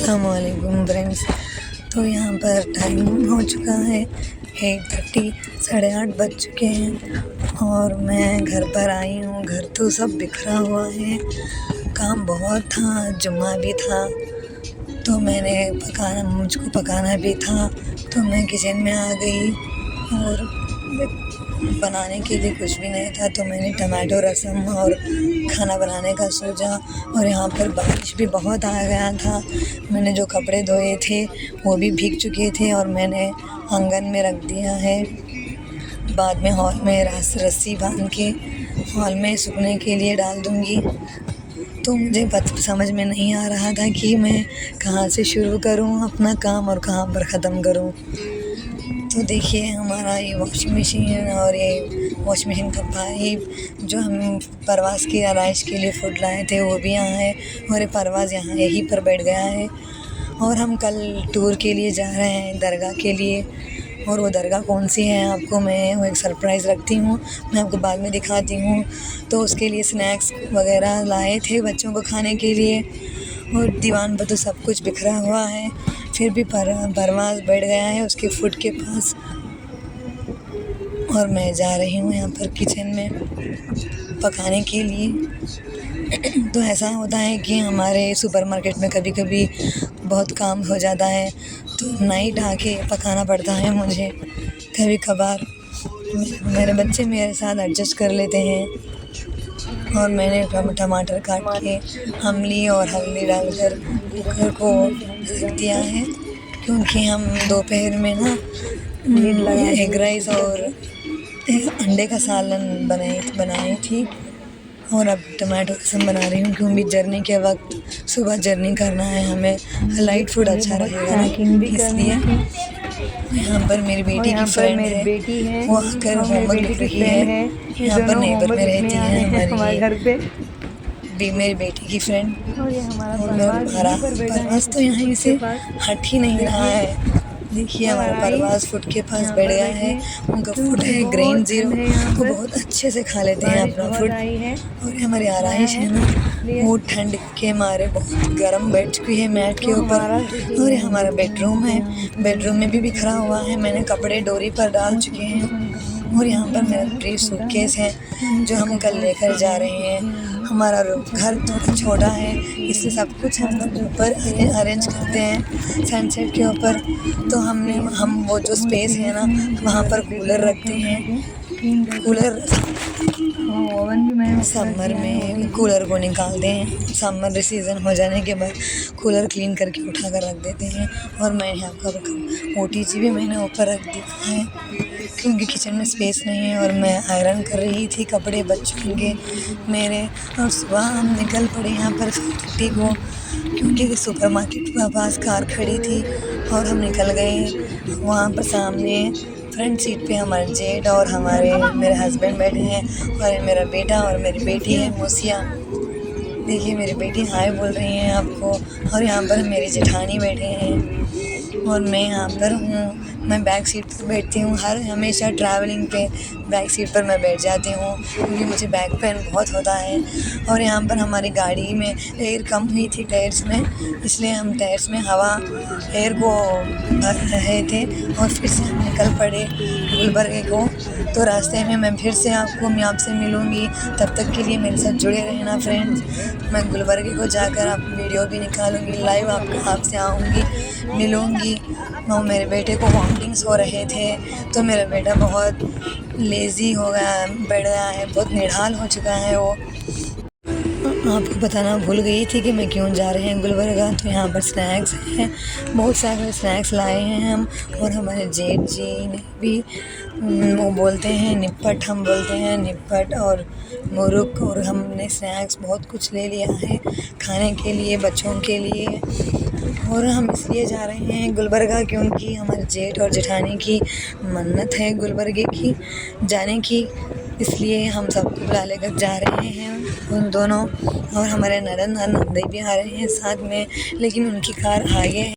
अस्सलामुअलैकुम फ्रेंड्स। तो यहाँ पर टाइम हो चुका है 8:30, 8:30 बज चुके हैं और मैं घर पर आई हूँ। घर तो सब बिखरा हुआ है, काम बहुत था, जुम्मा भी था तो मुझको पकाना भी था। तो मैं किचन में आ गई और बनाने के लिए कुछ भी नहीं था तो मैंने टमाटो रसम और खाना बनाने का सोचा। और यहाँ पर बारिश भी बहुत आ गया था। मैंने जो कपड़े धोए थे वो भी भीग चुके थे और मैंने आंगन में रख दिया है। बाद में हॉल में रस्सी बांध के हॉल में सूखने के लिए डाल दूँगी। तो मुझे समझ में नहीं आ रहा था कि मैं कहाँ से शुरू करूँ अपना काम और कहाँ पर ख़त्म करूँ। तो देखिए हमारा ये वॉशिंग मशीन और ये वॉशिंग मशीन का पाइप जो हम परवाज़ की आराइश के लिए फूड लाए थे वो भी यहाँ है और ये परवाज़ यहाँ यहीं पर बैठ गया है। और हम कल टूर के लिए जा रहे हैं दरगाह के लिए। और वो दरगाह कौन सी है आपको मैं वो एक सरप्राइज़ रखती हूँ, मैं आपको बाद में दिखाती हूँ। तो उसके लिए स्नैक्स वगैरह लाए थे बच्चों को खाने के लिए। और दीवान पर तो सब कुछ बिखरा हुआ है, फिर भी परवाज़ बैठ गया है उसके फुट के पास। और मैं जा रही हूँ यहाँ पर किचन में पकाने के लिए। तो ऐसा होता है कि हमारे सुपरमार्केट में कभी कभी बहुत काम हो जाता है तो नाइट आके पकाना पड़ता है मुझे। कभी कभार मेरे बच्चे मेरे साथ एडजस्ट कर लेते हैं। और मैंने टमाटर काट के अमली और हल्दी डालकर कुकर को रख दिया है क्योंकि हम दोपहर में ना एग राइस और अंडे का सालन बनाई थी। और अब टमाटो रसम बना रही हूँ क्योंकि जर्नी के वक्त सुबह जर्नी करना है हमें, लाइट फूड अच्छा रहेगा इसलिए। यहाँ पर मेरी बेटी की फ्रेंड है, वो आकर होमवर्क लिख रही है। यहाँ पर नेबर में रहती है हमारे घर पे मेरी बेटी की फ्रेंड। और हमारा परवाज़ तो यहाँ से हट ही नहीं रहा है। देखिए हमारा परवाज़ फूड के पास बैठ गया है। उनका फूड है ग्रीन ज़ीरो, वो बहुत अच्छे से खा लेते हैं अपना फूड। और हमारी आराइश है ना वो ठंड के मारे बहुत गर्म बैठ चुकी है मैट के ऊपर। और ये हमारा बेडरूम है, बेडरूम में भी बिखरा हुआ है, मैंने कपड़े डोरी पर डाल चुके हैं। और यहाँ पर मेरा ब्रीफ सूटकेस है जो हम कल लेकर जा रहे हैं। हमारा घर थोड़ा छोटा है इसलिए सब कुछ हम लोग ऊपर अरेंज करते हैं सनसेट के ऊपर। तो हम वो जो स्पेस है ना वहाँ पर कूलर रखते हैं। कूलर ओवन भी मैंने समर में कूलर को निकालते हैं, समर सीज़न हो जाने के बाद कूलर क्लीन करके उठा कर रख देते हैं। और मैं यहाँ पर OTG भी मैंने ऊपर रख दिया है क्योंकि किचन में स्पेस नहीं है। और मैं आयरन कर रही थी कपड़े बच्चों के मेरे। और सुबह हम निकल पड़े यहाँ पर फैक्ट्री को क्योंकि सुपरमार्केट के पास कार खड़ी थी और हम निकल गए। वहाँ पर सामने फ्रंट सीट पे हमारे जेठ और मेरे हस्बैंड बैठे हैं और मेरा बेटा और मेरी बेटी है मूसिया। देखिए मेरी बेटी हाय बोल रही हैं आपको। और यहाँ पर मेरी जेठानी बैठे हैं और मैं यहाँ पर हूँ। मैं बैक सीट पर बैठती हूँ, हमेशा ट्रैवलिंग पे बैक सीट पर मैं बैठ जाती हूँ क्योंकि मुझे बैक पेन बहुत होता है। और यहाँ पर हमारी गाड़ी में एयर कम हुई थी टायर्स में, इसलिए हम टायर्स में एयर को भर रहे थे। और फिर से हम निकल पड़े गुलबर्गे को। तो रास्ते में मैं फिर से आपसे मिलूँगी, तब तक के लिए मेरे साथ जुड़े रहना फ्रेंड्स। मैं गुलबर्गे को जाकर आप वीडियो भी निकालूँगी, लाइव आपसे आऊँगी, मिलूँगी। और मेरे बेटे को वॉमिटिंग्स हो रहे थे तो मेरा बेटा बहुत लेज़ी हो गया, बैठ गया है, बहुत निढाल हो चुका है वो। आपको बताना भूल गई थी कि मैं क्यों जा रहे हैं गुलबर्गा। तो यहाँ पर स्नैक्स हैं, बहुत सारे स्नैक्स लाए हैं हम। और हमारे जेठ जी ने भी वो बोलते हैं निप्पट, हम बोलते हैं निप्पट और मुरुक। और हमने स्नैक्स बहुत कुछ ले लिया है खाने के लिए बच्चों के लिए। और हम इसलिए जा रहे हैं गुलबर्गा क्योंकि हमारे जेठ और जेठानी की मन्नत है गुलबर्गे की जाने की, इसलिए हम सबको बुला लेकर जा रहे हैं उन दोनों। और हमारे ननद भी आ रहे हैं साथ में, लेकिन उनकी कार आगे है।